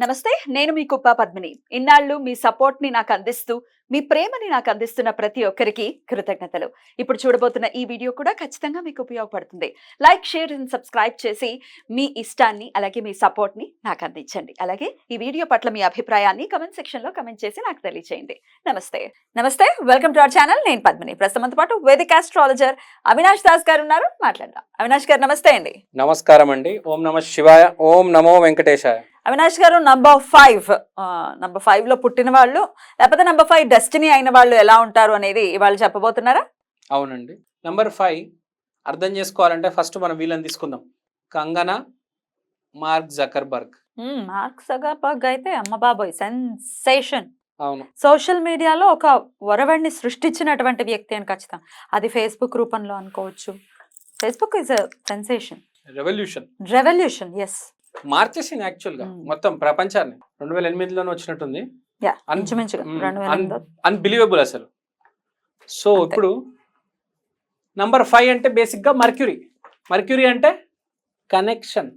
నమస్తే, నేను మీ కుప్ప పద్మిని. ఇన్నాళ్ళు మీ సపోర్ట్ ని నాకు అందిస్తూ, మీ ప్రేమని నాకు అందిస్తున్న ప్రతి ఒక్కరికి కృతజ్ఞతలు. ఇప్పుడు చూడబోతున్న ఈ వీడియో కూడా ఖచ్చితంగా మీకు ఉపయోగపడుతుంది. లైక్, షేర్ అండ్ సబ్స్క్రైబ్ చేసి మీ ఇష్టాన్ని అలాగే మీ సపోర్ట్ ని నాకు అందించండి. అలాగే ఈ వీడియో పట్ల మీ అభిప్రాయాన్ని కమెంట్ సెక్షన్ లో కమెంట్ చేసి నాకు తెలియజేయండి. నమస్తే, వెల్కమ్ టు అవర్ ఛానల్. నేను పద్మిని. ప్రస్తుతంతో పాటు వేదిక ఆస్ట్రాలజర్ అవినాష్ దాస్ గారు ఉన్నారు. మాట్లాడదాం. అవినాష్ గారు నమస్తే అండి. నమస్కారం అండి. ఓం నమ శివాయ, ఓం నమో వెంకటేశాయ. అవినాష్ గారు, నంబర్ 5 లో పుట్టిన వాళ్ళు లేకపోతే నంబర్ 5 డెస్టినీ అయిన వాళ్ళు ఎలా ఉంటారు అనేది ఇవాళ చెప్పబోతున్నారా? అవునండి. నంబర్ 5 అర్థం చేసుకోవాలంటే ఫస్ట్ మనం వీళ్ళని తీసుకుందాం. Kangana, mark Zuckerberg. Mark Zuckerberg అయితే అమ్మ బాబోయ్ సెన్సేషన్. అవును, సోషల్ మీడియాలో ఒక వరవడిని సృష్టించినటువంటి వ్యక్తి అని ఖచ్చితంగా. అది ఫేస్బుక్ రూపంలో అనుకోవచ్చు. Facebook is sensation, revolution. Yes, మార్చేసింది యాక్చువల్ గా మొత్తం ప్రపంచాన్ని. 2008లోనే వచ్చినట్టుంది. అన్బిలీవబుల్ అసలు. సో ఇప్పుడు నంబర్ 5 అంటే బేసిక్ గా మర్క్యూరీ అంటే కనెక్షన్.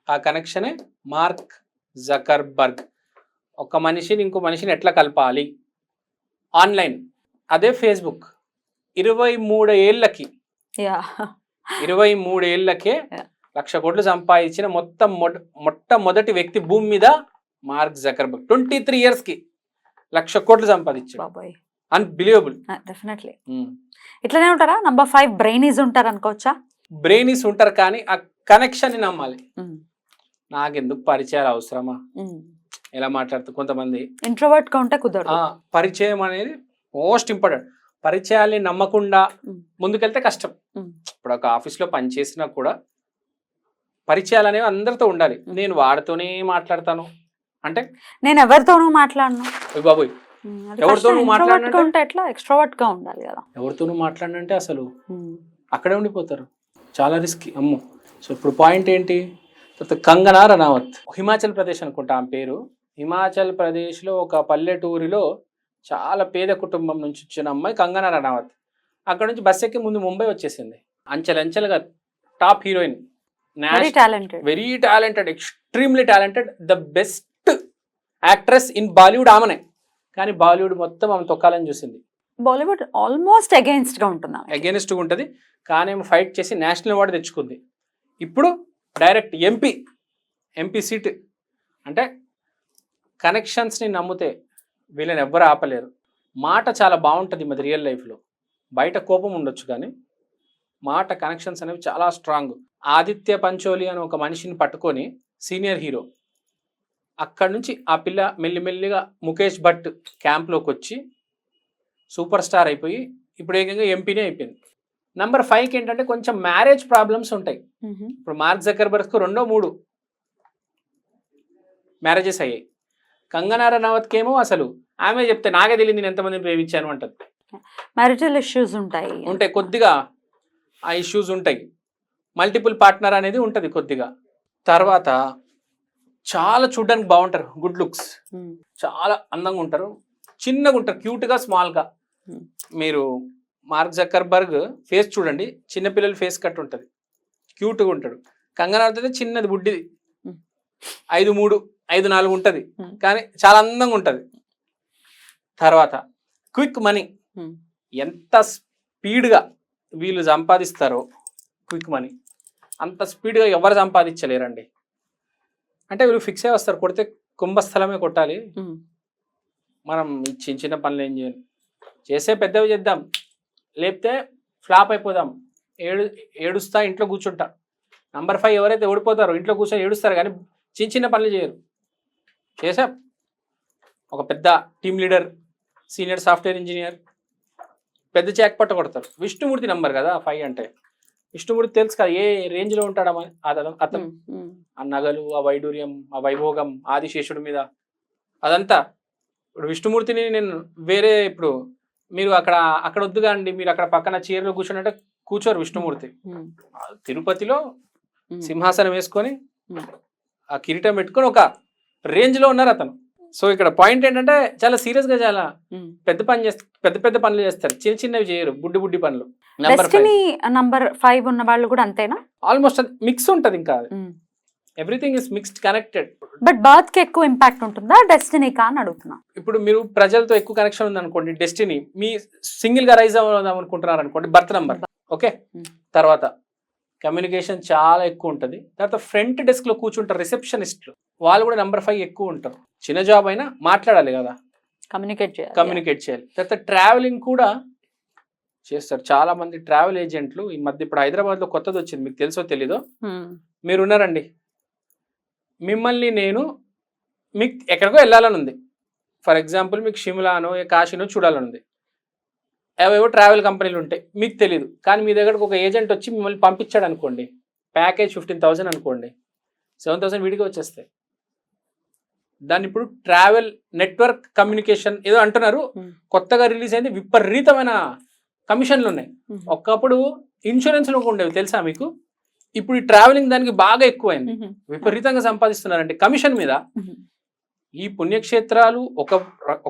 ఆ కనెక్షనే మార్క్ జకర్బర్గ్. ఒక మనిషిని ఇంకో మనిషిని ఎట్లా కలపాలి ఆన్లైన్. అదే ఫేస్బుక్ 23 ఏళ్ళకే 1,00,000 కోట్లు సంపాదించిన మొట్టమొదటి వ్యక్తి భూమి మీద మార్క్ జకర్బర్గ్. 23 years కి 1,00,000 కోట్లు సంపాదించాడు. అన్బిలీవబుల్. డెఫినెట్లీ ఇట్లానే ఉంటారా? నంబర్ 5 బ్రెయినీస్ ఉంటారు అనుకోవచ్చా? బ్రెయినీస్ ఉంటారు, కానీ ఆ కనెక్షన్ ని నమ్మాలి. నాకెందుకు పరిచయాలు అవసరమా? ఎలా మాట్లాడుతూ కొంతమంది ఇంట్రోవర్ట్ గా ఉంటే కుదరదు. పరిచయం అనేది మోస్ట్ ఇంపార్టెంట్. పరిచయాల్ని నమ్మకుండా ముందుకెళ్తే కష్టం. ఇప్పుడు ఒక ఆఫీస్లో పనిచేసినా కూడా పరిచయాలు అనేవి అందరితో ఉండాలి. నేను వాడితోనే మాట్లాడతాను అంటే నేను ఎవరితోనూ మాట్లాడను. బాబోయ్, ఎవరితోనూ మాట్లాడంటే ఎట్లా ఎక్స్ట్రోవర్ట్ గా ఉండాలి కదా. ఎవరితోనూ మాట్లాడంటే అసలు అక్కడే ఉండిపోతారు. చాలా రిస్క్ అమ్మో. సో ఇప్పుడు పాయింట్ ఏంటి? కంగనా రనౌత్, హిమాచల్ ప్రదేశ్ అనుకుంటా ఆమె పేరు. హిమాచల్ ప్రదేశ్లో ఒక పల్లెటూరిలో చాలా పేద కుటుంబం నుంచి వచ్చిన అమ్మాయి కంగనా రనౌత్. అక్కడ నుంచి బస్ ఎక్కి ముందు ముంబై వచ్చేసింది. అంచెలంచెలుగా top heroine, very talented, extremely talented, the best actress in Bollywood ఆమెనే. కానీ బాలీవుడ్ మొత్తం ఆమె తొక్కాలని చూసింది. బాలీవుడ్ ఆల్మోస్ట్ అగైన్స్ట్ గా ఉంటుంది. కానీ ఆమె ఫైట్ చేసి నేషనల్ అవార్డు తెచ్చుకుంది. ఇప్పుడు డైరెక్ట్ ఎంపీ సీట్. అంటే కనెక్షన్స్ని నమ్మితే వీళ్ళని ఎవ్వరు ఆపలేరు. మాట చాలా బాగుంటుంది మరి రియల్ లైఫ్లో. బయట కోపం ఉండొచ్చు కానీ మాట కనెక్షన్స్ అనేవి చాలా స్ట్రాంగ్. ఆదిత్య పంచోలి అని ఒక మనిషిని పట్టుకొని సీనియర్ హీరో, అక్కడి నుంచి ఆ పిల్ల మెల్లిమెల్లిగా ముఖేష్ భట్ క్యాంప్లోకి వచ్చి సూపర్ స్టార్ అయిపోయి ఇప్పుడు ఏకంగా ఎంపీనే అయిపోయింది. నంబర్ 5కి ఏంటంటే కొంచెం మ్యారేజ్ ప్రాబ్లమ్స్ ఉంటాయి. ఇప్పుడు మార్క్ జకర్బర్గ్కు 2-3 మ్యారేజెస్ అయ్యాయి. కంగనా రనౌత్కి ఏమో అసలు ఆమె చెప్తే నాకే తెలియదు నేను ఎంతమందిని ప్రేమించాను అంటది. మ్యారిటల్ ఇష్యూస్ ఉంటాయి, కొద్దిగా ఆ ఇష్యూస్ ఉంటాయి. మల్టిపుల్ పార్ట్నర్ అనేది ఉంటుంది కొద్దిగా. తర్వాత చాలా చూడడానికి బాగుంటారు, గుడ్ లుక్స్, చాలా అందంగా ఉంటారు, చిన్నగా ఉంటారు, క్యూట్గా స్మాల్గా. మీరు మార్క్ జకర్బర్గ్ ఫేస్ చూడండి, చిన్నపిల్లల ఫేస్ కట్ ఉంటుంది, క్యూట్గా ఉంటాడు. కంగనా అయితే చిన్నది, బుడ్డిది, 5'3", 5'4" ఉంటుంది, కానీ చాలా అందంగా ఉంటుంది. తర్వాత క్విక్ మనీ, ఎంత స్పీడ్గా వీళ్ళు సంపాదిస్తారో క్విక్ మనీ అంత స్పీడ్గా ఎవరు సంపాదించలేరండి. అంటే వీళ్ళు ఫిక్స్ అయ్యి వస్తారు, కొడితే కుంభస్థలమే కొట్టాలి. మనం చిన్న చిన్న పనులు ఏం చేయాలి, చేసే పెద్దవి చేద్దాం, లేకపోతే ఫ్లాప్ అయిపోదాం, ఏడుస్తా ఇంట్లో కూర్చుంటా. నంబర్ 5 ఎవరైతే ఓడిపోతారో ఇంట్లో కూర్చొని ఏడుస్తారు, కానీ చిన్న చిన్న పనులు చేయరు. చేసా ఒక పెద్ద team leader, senior software engineer, పెద్ద జాక్ పట్ట కొడతారు. విష్ణుమూర్తి నంబర్ కదా 5 అంటే. విష్ణుమూర్తి తెలుసు కదా ఏ రేంజ్లో ఉంటాడమని. అతను ఆ నగలు, ఆ వైడూర్యం, ఆ వైభోగం ఆదిశేషుడి మీద అదంతా. ఇప్పుడు విష్ణుమూర్తిని నేను వేరే, ఇప్పుడు మీరు అక్కడ వద్దుగా అండి, మీరు అక్కడ పక్కన చీరలో కూర్చున్నట్టే కూర్చోరు. విష్ణుమూర్తి తిరుపతిలో సింహాసనం వేసుకొని ఆ కిరీటం పెట్టుకొని ఒక రేంజ్లో ఉన్నారు అతను. సో ఇక్కడ పాయింట్ ఏంటంటే చాలా సీరియస్గా, చాలా పెద్ద పనులు చేస్తారు, చిన్న చిన్నవి చేయరు, బుడ్డి పనులు. నంబర్ 5 ఉన్న వాళ్ళు కూడా అంతేనా? ఆల్మోస్ట్ మిక్స్ ఉంటుంది. ఇంకా everything is mixed connected. But birth కి ఎక్కువ ఇంపాక్ట్ ఉంటుందా డెస్టినీకా అని అడుగుతున్నా. ఇప్పుడు మీరు ప్రజలతో ఎక్కువ కనెక్షన్ ఉంది అనుకోండి, డెస్టినీ మీ సింగిల్ గా రైజ్ అవ్వదాం అనుకుంటున్నారు అనుకోండి, బర్త్ నంబర్. ఓకే, తర్వాత కమ్యూనికేషన్ చాలా ఎక్కువ ఉంటుంది. తర్వాత ఫ్రంట్ డెస్క్ లో కూర్చుంటారు రిసెప్షనిస్టులు, వాళ్ళు కూడా నెంబర్ 5 ఎక్కువ ఉంటారు. చిన్న జాబ్ అయినా మాట్లాడాలి కదా, కమ్యూనికేట్ చేయాలి. తర్వాత ట్రావెలింగ్ కూడా చేస్తారు చాలా మంది ట్రావెల్ ఏజెంట్లు. ఈ మధ్య ఇప్పుడు హైదరాబాద్ లో కొత్తది వచ్చింది, మీకు తెలుసో తెలీదో. మీరు ఉన్నారండి, మిమ్మల్ని నేను మీకు ఎక్కడికో వెళ్ళాలని ఉంది. ఫర్ ఎగ్జాంపుల్ మీకు షిమ్లానో కాశీనో చూడాలని ఉంది. ఏవేవో ట్రావెల్ కంపెనీలు ఉంటాయి, మీకు తెలియదు. కానీ మీ దగ్గరకు ఒక ఏజెంట్ వచ్చి మిమ్మల్ని పంపించాడు అనుకోండి, ప్యాకేజ్ 15,000 అనుకోండి, 7,000 వీడికి వచ్చేస్తాయి. దాన్ని ఇప్పుడు ట్రావెల్ నెట్వర్క్ కమ్యూనికేషన్ ఏదో అంటున్నారు, కొత్తగా రిలీజ్ అయింది. విపరీతమైన కమిషన్లు ఉన్నాయి. ఒకప్పుడు ఇన్సూరెన్స్ లో ఉండేవి తెలుసా మీకు, ఇప్పుడు ఈ ట్రావెలింగ్ దానికి బాగా ఎక్కువైంది. విపరీతంగా సంపాదిస్తున్నారండి కమిషన్ మీద. ఈ పుణ్యక్షేత్రాలు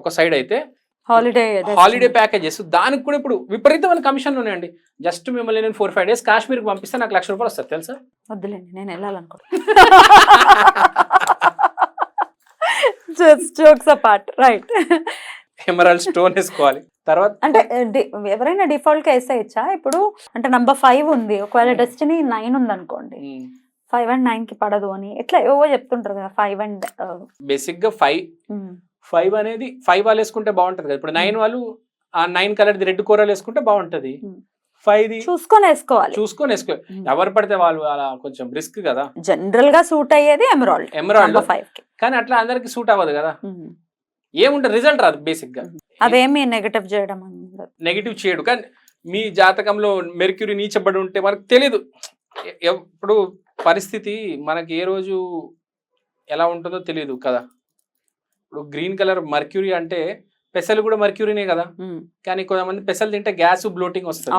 ఒక సైడ్ అయితే, హాలిడే ప్యాకేజెస్ దానికి కూడా ఇప్పుడు విపరీతమైన కమిషన్లు ఉన్నాయండి. జస్ట్ మిమ్మల్ని నేను 4-5 days కాశ్మీర్కి పంపిస్తే నాకు ₹1,00,000 వస్తుంది తెలుసా. వద్దులేండి, నేను వెళ్ళాలనుకుంటున్నా. Jokes apart, right. Emerald stone వేసుకోవాలి. తర్వాత అంటే ఎవరైనా డిఫాల్ట్ గా వేసేయచ్చా ఇప్పుడు? అంటే నంబర్ 5 ఉంది, ఒకవేళ డెస్టినీ 9 ఉంది అనుకోండి, 5 and 9 కి పడదు అని ఎట్లా ఏవో చెప్తుంటారు కదా. 5 and బేసిక్ గా 5 అనేది 5 వాళ్ళు వేసుకుంటే బాగుంటది కదా. ఇప్పుడు 9 వాళ్ళు ఆ 9 కలర్ రెడ్ కూరలు వేసుకుంటే బాగుంటది. 5 చూసుకొని వేసుకోవాలి. ఎవరు పడితే వాళ్ళు అలా కొంచెం రిస్క్ కదా. జనరల్ గా సూట్ అయ్యేది ఎమరాల్డ్ 5 కి, కానీ అట్లా అందరికి సూట్ అవ్వదు కదా. ఏముంటుంది, రిజల్ట్ రాదు బేసిక్ గా. అదేమి నెగటివ్ చేయడం, నెగిటివ్ చేయడు. కానీ మీ జాతకంలో మెర్క్యూరీ నీచబడి ఉంటే మనకు తెలీదు. ఇప్పుడు పరిస్థితి మనకి ఏ రోజు ఎలా ఉంటుందో తెలియదు కదా. ఇప్పుడు గ్రీన్ కలర్ మర్క్యూరీ అంటే పెసలు కూడా మర్క్యూరీనే కదా. కానీ కొంతమంది పెసలు తింటే గ్యాస్ బ్లోటింగ్ వస్తుంది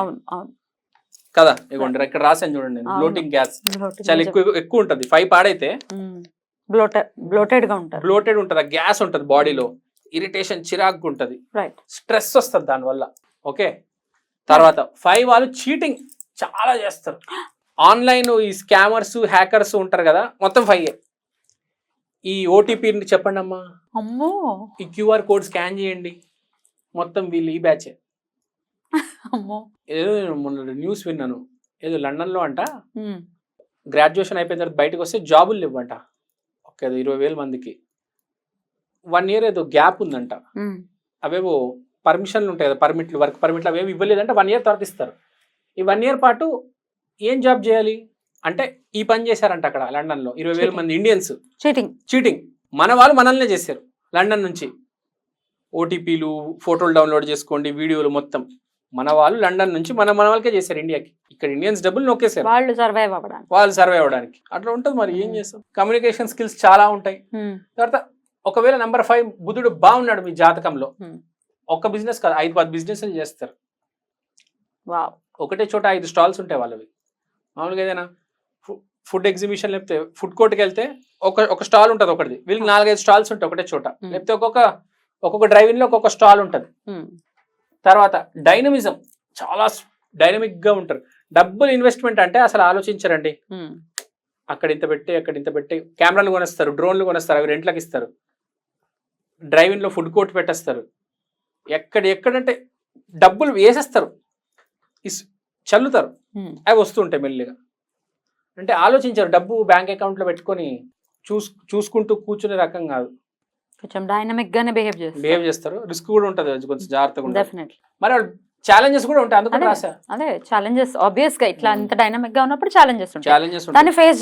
కదా. ఇవ్వండి ఇక్కడ రాసాను చూడండి, బ్లోటింగ్ గ్యాస్ చాలా ఎక్కువ ఉంటది. 5 పాడైతే బ్లోటెడ్ ఉంటది, గ్యాస్ ఉంటది బాడీలో, ఇరిటేషన్ చిరాకు ఉంటది, స్ట్రెస్ వస్తుంది దానివల్ల. ఓకే, తర్వాత 5 వాళ్ళు చీటింగ్ చాలా చేస్తారు. ఆన్లైన్ ఈ స్కామర్స్ హ్యాకర్స్ ఉంటారు కదా, మొత్తం 5. ఈ ఓటీపీ చెప్పండి అమ్మా, ఈ QR కోడ్ స్కాన్ చేయండి, మొత్తం వీళ్ళు ఈ బ్యాచ్. ఏదో మొన్న న్యూస్ విన్నాను, ఏదో లండన్ లో అంట గ్రాడ్యుయేషన్ అయిపోయిన తర్వాత బయటకు వస్తే జాబులు ఇవ్వంట. ఒక 20,000 మందికి 1 year ఏదో గ్యాప్ ఉందంట. అవేవో పర్మిషన్లు ఉంటాయి కదా, వర్క్ పర్మిట్లు అవేవి ఇవ్వలేదంటే 1 year తర్వాత ఇస్తారు. ఈ 1 year పాటు ఏం జాబ్ చేయాలి అంటే ఈ పని చేశారంట అక్కడ లండన్ లో. 20,000 మంది ఇండియన్స్ చీటింగ్. మన వాళ్ళు మనల్నే చేశారు లండన్ నుంచి. ఓటీపీలు, ఫోటోలు డౌన్లోడ్ చేసుకోండి, వీడియోలు మొత్తం మన వాళ్ళు లండన్ నుంచి మన వాళ్ళకే చేశారు ఇండియాకి. ఇక్కడ ఇండియన్స్ డబ్బులు నొక్కేశారు వాళ్ళు సర్వైవ్ అవ్వడానికి. అట్లా ఉంటుంది. మరి ఏం చేస్తాం, కమ్యూనికేషన్ స్కిల్స్ చాలా ఉంటాయి. తర్వాత ఒకవేళ నెంబర్ 5 బుధుడు బాగున్నాడు మీ జాతకంలో, ఒక్క బిజినెస్ కాదు 5-10 బిజినెస్ చేస్తారు. ఒకటే చోట 5 స్టాల్స్ ఉంటాయి వాళ్ళవి. మామూలుగా ఏదైనా ఫుడ్ ఎగ్జిబిషన్ లేకపోతే ఫుడ్ కోర్ట్కి వెళ్తే ఒక స్టాల్ ఉంటుంది ఒకటి, వీళ్ళకి 4-5 స్టాల్స్ ఉంటాయి ఒకటే చోట. లేకపోతే ఒక్కొక్క డ్రైవింగ్ లో ఒక్కొక్క స్టాల్ ఉంటుంది. తర్వాత డైనమిజం, చాలా డైనమిక్ గా ఉంటారు. డబ్బులు ఇన్వెస్ట్మెంట్ అంటే అసలు ఆలోచించరండి. అక్కడ ఇంత పెట్టి కెమెరాలు కొనేస్తారు, డ్రోన్లు కొనేస్తారు, అవి రెంట్లకు ఇస్తారు. డ్రైవింగ్ లో ఫుడ్ కోర్ట్ పెట్టేస్తారు. ఎక్కడంటే డబ్బులు వేసేస్తారు, చల్లుతారు, అవి వస్తుంటాయి మెల్లిగా. అంటే ఆలోచించారు. డబ్బు బ్యాంక్ అకౌంట్ లో పెట్టుకొని చూసుకుంటూ కూర్చునే రకం కాదు, కొంచెం డైనమిక్ గానే బిహేవ్ చేస్తారు. రిస్క్ కూడా ఉంటుంది, కొంచెం జాగ్రత్తగా ఉంటుంది. మరి ఛాలెంజెస్ కూడా ఉంటాయి, అందుకని రాసా. అదే ఛాలెంజెస్ ఆబ్వియస్ గా ఇట్లా అంత డైనమిక్ గా ఉన్నప్పుడు ఛాలెంజెస్ ఉంటాయి. దాన్ని ఫేస్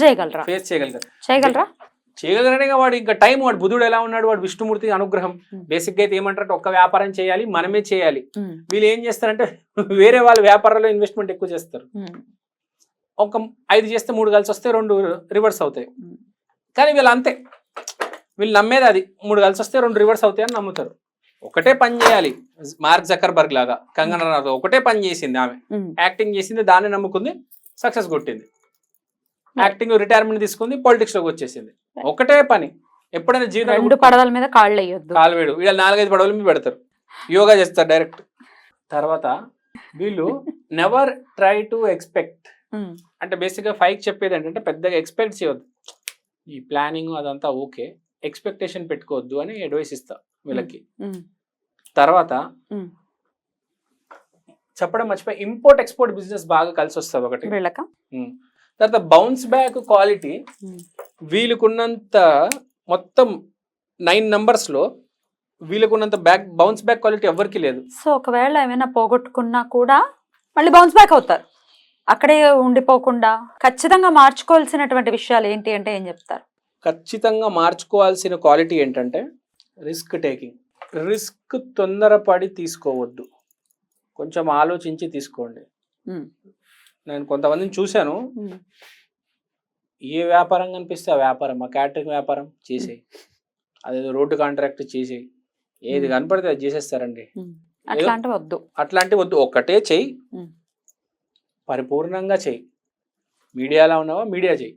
చేయగలరనే వాడు ఇంకా టైం. వాడు బుధుడు ఎలా ఉన్నాడు, వాడు విష్ణుమూర్తి అనుగ్రహం. బేసిక్ గా అయితే ఏమంటారంటే ఒక్క వ్యాపారం చేయాలి, మనమే చేయాలి. వీళ్ళు ఏం చేస్తారంటే వేరే వాళ్ళ వ్యాపారాల్లో ఇన్వెస్ట్మెంట్ ఎక్కువ చేస్తారు. ఒక 5 చేస్తే 3 కలిసి వస్తే 2 రివర్స్ అవుతాయి. కానీ వీళ్ళు అంతే, వీళ్ళు నమ్మేది అది 3 కలిసి వస్తే 2 రివర్స్ అవుతాయి అని నమ్ముతారు. ఒకటే పని చేయాలి. మార్క్ జకర్బర్గ్ లాగా కంగనా రనౌత్ ఒకటే పని చేసింది, ఆమె యాక్టింగ్ చేసింది, దాన్ని నమ్ముకుంది, సక్సెస్ కొట్టింది. యాక్టింగ్ రిటైర్మెంట్ తీసుకుంది, పాలిటిక్స్ లోకి వచ్చేసింది. ఒకటే పని. ఎప్పుడైనా జీవితం 2 పడవల మీద కాళ్ళు వేడు, వీళ్ళు 4-5 పడవల మీద పెడతారు, యోగా చేస్తారు డైరెక్ట్. తర్వాత వీళ్ళు నెవర్ ట్రై టు ఎక్స్పెక్ట్. అంటే బేసిక్ గా 5 చెప్పేది ఏంటంటే పెద్దగా ఎక్స్పెక్ట్ చేయవద్దు. ఈ ప్లానింగ్ అదంతా ఓకే, ఎక్స్పెక్టేషన్ పెట్టుకోవద్దు అని అడ్వైస్ ఇస్తా వీళ్ళకి. తర్వాత చెప్పడం మర్చిపోయి, ఇంపోర్ట్ ఎక్స్పోర్ట్ బిజినెస్ బాగా కలిసి వస్తుంది ఒకటి. వీళ్ళక తర్వాత బౌన్స్ బ్యాక్ క్వాలిటీ వీళ్ళకున్నంత మొత్తం 9 numbers లో వీళ్ళకున్నంత బౌన్స్ బ్యాక్ క్వాలిటీ ఎవరికి లేదు. సో ఒకవేళ ఏమైనా పోగొట్టుకున్నా కూడా మళ్ళీ బౌన్స్ బ్యాక్ అవుతారు, అక్కడే ఉండిపోకుండా. ఖచ్చితంగా మార్చుకోవాల్సినటువంటి విషయాలు ఏంటి అంటే ఏం చెప్తారు? ఖచ్చితంగా మార్చుకోవాల్సిన క్వాలిటీ ఏంటంటే రిస్క్ టేకింగ్. రిస్క్ తొందరపడి తీసుకోవద్దు, కొంచెం ఆలోచించి తీసుకోండి. నేను కొంతమందిని చూశాను, ఏ వ్యాపారం కనిపిస్తే ఆ వ్యాపారం, ఆ క్యాటరింగ్ వ్యాపారం చేసేయి, అదేదో రోడ్డు కాంట్రాక్ట్ చేసేయి, ఏది కనపడితే అది చేసేస్తారండి. అట్లాంటివి వద్దు, అట్లాంటివి వద్దు. ఒక్కటే చెయ్యి, పరిపూర్ణంగా చెయ్యి. మీడియాలో ఉన్నావా మీడియా చెయ్యి,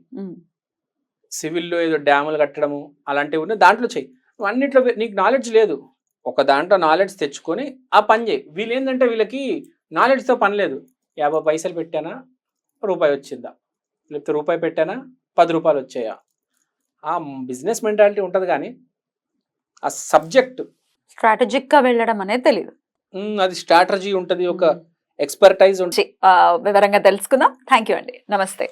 సివిల్లో ఏదో డ్యాములు కట్టడము అలాంటివి ఉన్నాయి దాంట్లో చెయ్యి. నువ్వు అన్నిట్లో నీకు నాలెడ్జ్ లేదు, ఒక దాంట్లో నాలెడ్జ్ తెచ్చుకొని ఆ పని చేయి. వీళ్ళు ఏంటంటే వీళ్ళకి నాలెడ్జ్తో పని లేదు. 50 పైసలు పెట్టానా రూపాయి వచ్చిందా, లేకపోతే రూపాయి పెట్టానా 10 రూపాయలు వచ్చాయా, ఆ బిజినెస్ మెంటాలిటీ ఉంటుంది. కానీ ఆ సబ్జెక్ట్ స్ట్రాటజిక్ గా వెళ్ళడం అనేది తెలియదు. అది స్ట్రాటజీ ఉంటుంది, ఒక ఎక్స్పర్టైజ్ ఉంటుంది. వివరంగా తెలుసుకుందాం. థ్యాంక్ యూ అండి, నమస్తే.